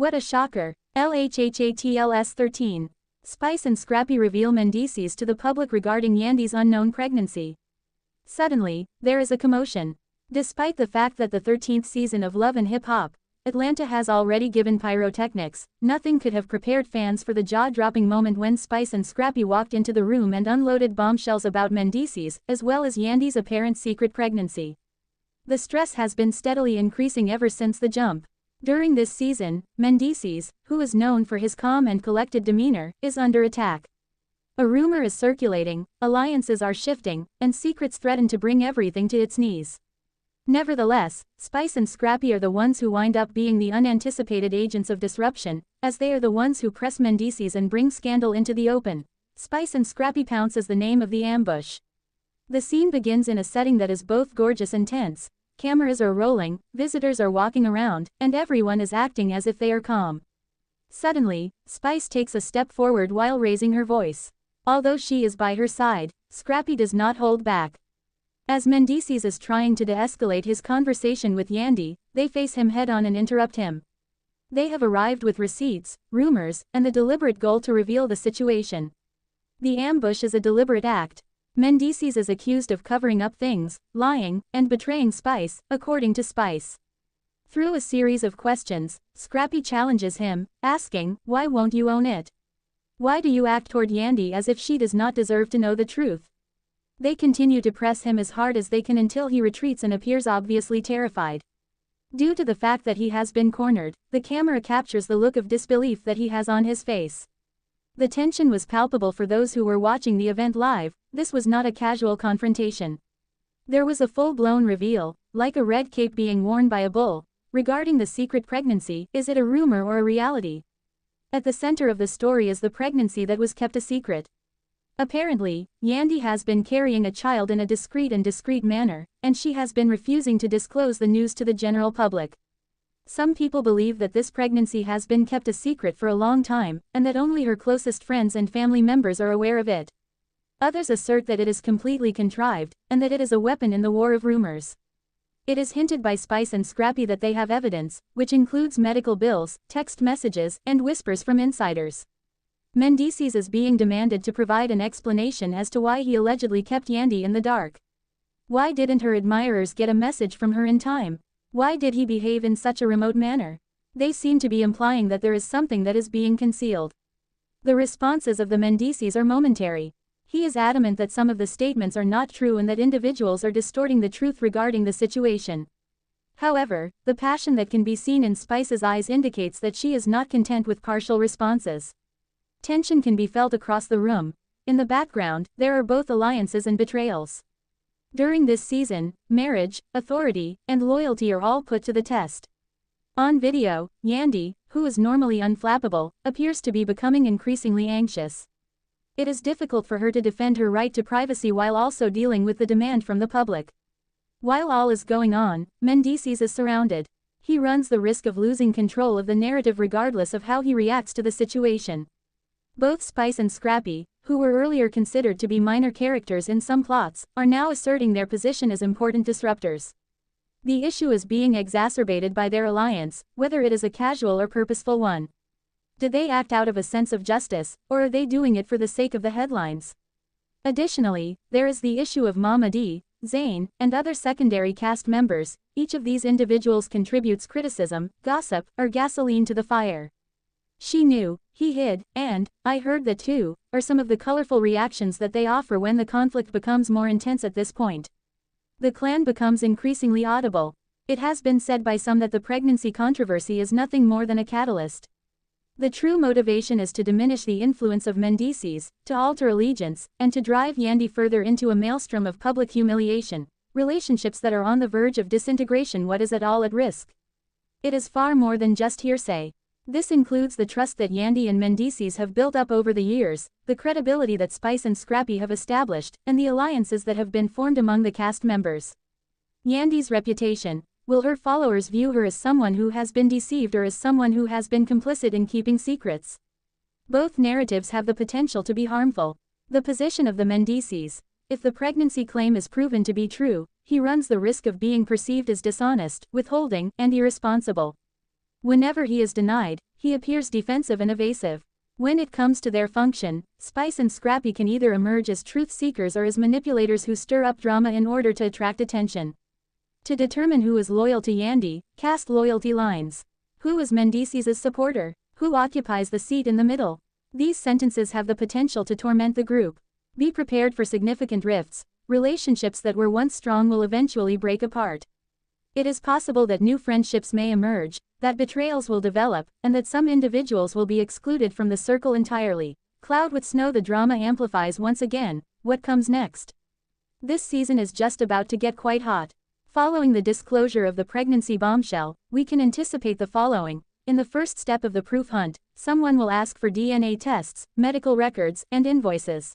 What a shocker. LHHATL S13. Spice and Scrappy reveal Mendeecees to the public regarding Yandy's unknown pregnancy. Suddenly, there is a commotion. Despite the fact that the 13th season of Love and Hip Hop, Atlanta has already given pyrotechnics, nothing could have prepared fans for the jaw-dropping moment when Spice and Scrappy walked into the room and unloaded bombshells about Mendeecees, as well as Yandy's apparent secret pregnancy. The stress has been steadily increasing ever since the jump. During this season, Mendeecees, who is known for his calm and collected demeanor, is under attack. A rumor is circulating, alliances are shifting, and secrets threaten to bring everything to its knees. Nevertheless, Spice and Scrappy are the ones who wind up being the unanticipated agents of disruption, as they are the ones who press Mendeecees and bring scandal into the open. Spice and Scrappy pounce is the name of the ambush. The scene begins in a setting that is both gorgeous and tense. Cameras are rolling, visitors are walking around, and everyone is acting as if they are calm. Suddenly, Spice takes a step forward while raising her voice. Although she is by her side, Scrappy does not hold back. As Mendeecees is trying to de-escalate his conversation with Yandy, they face him head-on and interrupt him. They have arrived with receipts, rumors, and the deliberate goal to reveal the situation. The ambush is a deliberate act. Mendeecees is accused of covering up things, lying, and betraying Spice, according to Spice. Through a series of questions, Scrappy challenges him, asking, "Why won't you own it? Why do you act toward Yandy as if she does not deserve to know the truth?" They continue to press him as hard as they can until he retreats and appears obviously terrified. Due to the fact that he has been cornered, the camera captures the look of disbelief that he has on his face. The tension was palpable for those who were watching the event live. This was not a casual confrontation. There was a full-blown reveal, like a red cape being worn by a bull. Regarding the secret pregnancy, is it a rumor or a reality? At the center of the story is the pregnancy that was kept a secret. Apparently, Yandy has been carrying a child in a discreet manner, and she has been refusing to disclose the news to the general public. Some people believe that this pregnancy has been kept a secret for a long time, and that only her closest friends and family members are aware of it. Others assert that it is completely contrived, and that it is a weapon in the war of rumors. It is hinted by Spice and Scrappy that they have evidence, which includes medical bills, text messages, and whispers from insiders. Mendeecees is being demanded to provide an explanation as to why he allegedly kept Yandy in the dark. Why didn't her admirers get a message from her in time? Why did he behave in such a remote manner? They seem to be implying that there is something that is being concealed. The responses of the Mendeecees are momentary. He is adamant that some of the statements are not true and that individuals are distorting the truth regarding the situation. However, the passion that can be seen in Spice's eyes indicates that she is not content with partial responses. Tension can be felt across the room. In the background, there are both alliances and betrayals. During this season, marriage, authority, and loyalty are all put to the test. On video, Yandy, who is normally unflappable, appears to be becoming increasingly anxious. It is difficult for her to defend her right to privacy while also dealing with the demand from the public. While all is going on, Mendeecees is surrounded. He runs the risk of losing control of the narrative regardless of how he reacts to the situation. Both Spice and Scrappy, who were earlier considered to be minor characters in some plots, are now asserting their position as important disruptors. The issue is being exacerbated by their alliance, whether it is a casual or purposeful one. Did they act out of a sense of justice, or are they doing it for the sake of the headlines? Additionally, there is the issue of Mama D, Zane, and other secondary cast members. Each of these individuals contributes criticism, gossip, or gasoline to the fire. She knew, he hid, and, I heard that too, are some of the colorful reactions that they offer when the conflict becomes more intense at this point. The clan becomes increasingly audible. It has been said by some that the pregnancy controversy is nothing more than a catalyst. The true motivation is to diminish the influence of Mendeecees, to alter allegiance, and to drive Yandy further into a maelstrom of public humiliation, relationships that are on the verge of disintegration. What is at all at risk? It is far more than just hearsay. This includes the trust that Yandy and Mendeecees have built up over the years, the credibility that Spice and Scrappy have established, and the alliances that have been formed among the cast members. Yandy's reputation. Will her followers view her as someone who has been deceived or as someone who has been complicit in keeping secrets? Both narratives have the potential to be harmful. The position of the Mendeecees. If the pregnancy claim is proven to be true, he runs the risk of being perceived as dishonest, withholding, and irresponsible. Whenever he is denied, he appears defensive and evasive. When it comes to their function, Spice and Scrappy can either emerge as truth seekers or as manipulators who stir up drama in order to attract attention. To determine who is loyal to Yandy, cast loyalty lines. Who is Mendeecees' supporter? Who occupies the seat in the middle? These sentences have the potential to torment the group. Be prepared for significant rifts. Relationships that were once strong will eventually break apart. It is possible that new friendships may emerge, that betrayals will develop, and that some individuals will be excluded from the circle entirely. Cloud with snow. The drama amplifies once again. What comes next? This season is just about to get quite hot. Following the disclosure of the pregnancy bombshell, we can anticipate the following. In the first step of the proof hunt, someone will ask for DNA tests, medical records, and invoices.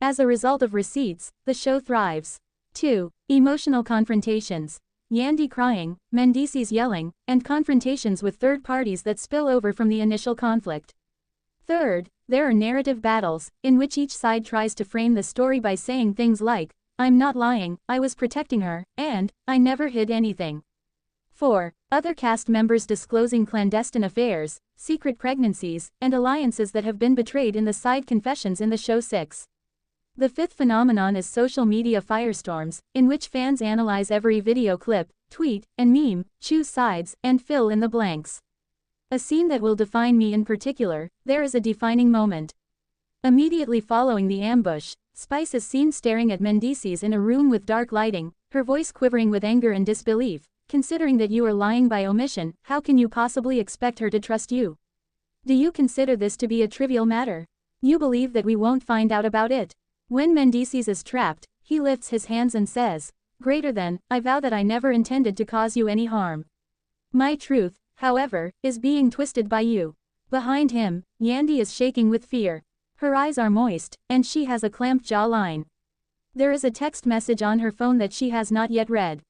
As a result of receipts, the show thrives. 2. Emotional confrontations. Yandy crying, Mendeecees yelling, and confrontations with third parties that spill over from the initial conflict. Third, there are narrative battles, in which each side tries to frame the story by saying things like, "I'm not lying, I was protecting her," and "I never hid anything." 4. Other cast members disclosing clandestine affairs, secret pregnancies, and alliances that have been betrayed in the side confessions in the show. 6. The fifth phenomenon is social media firestorms, in which fans analyze every video clip, tweet, and meme, choose sides, and fill in the blanks. A scene that will define me in particular. There is a defining moment. Immediately following the ambush, Spice is seen staring at Mendeecees in a room with dark lighting, her voice quivering with anger and disbelief. Considering that you are lying by omission, how can you possibly expect her to trust you? Do you consider this to be a trivial matter? You believe that we won't find out about it? When Mendeecees is trapped, he lifts his hands and says, "Greater than, I vow that I never intended to cause you any harm." My truth, however, is being twisted by you. Behind him, Yandy is shaking with fear. Her eyes are moist, and she has a clamped jawline. There is a text message on her phone that she has not yet read.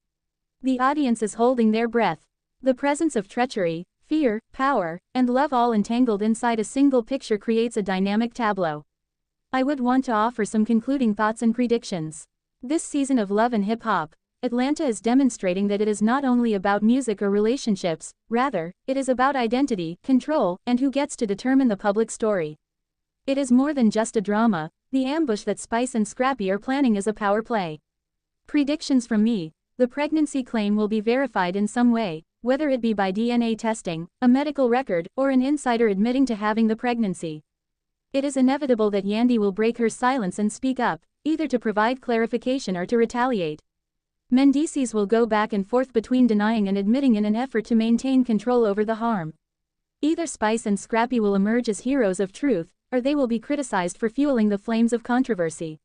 The audience is holding their breath. The presence of treachery, fear, power, and love all entangled inside a single picture creates a dynamic tableau. I would want to offer some concluding thoughts and predictions. This season of Love and Hip Hop, Atlanta is demonstrating that it is not only about music or relationships, rather, it is about identity, control, and who gets to determine the public story. It is more than just a drama. The ambush that Spice and Scrappy are planning is a power play. Predictions from me. The pregnancy claim will be verified in some way, whether it be by DNA testing, a medical record, or an insider admitting to having the pregnancy. It is inevitable that Yandy will break her silence and speak up, either to provide clarification or to retaliate. Mendeecees will go back and forth between denying and admitting in an effort to maintain control over the harm. Either Spice and Scrappy will emerge as heroes of truth, or they will be criticized for fueling the flames of controversy.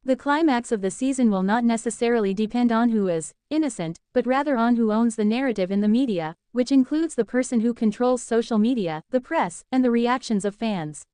The climax of the season will not necessarily depend on who is innocent, but rather on who owns the narrative in the media, which includes the person who controls social media, the press, and the reactions of fans.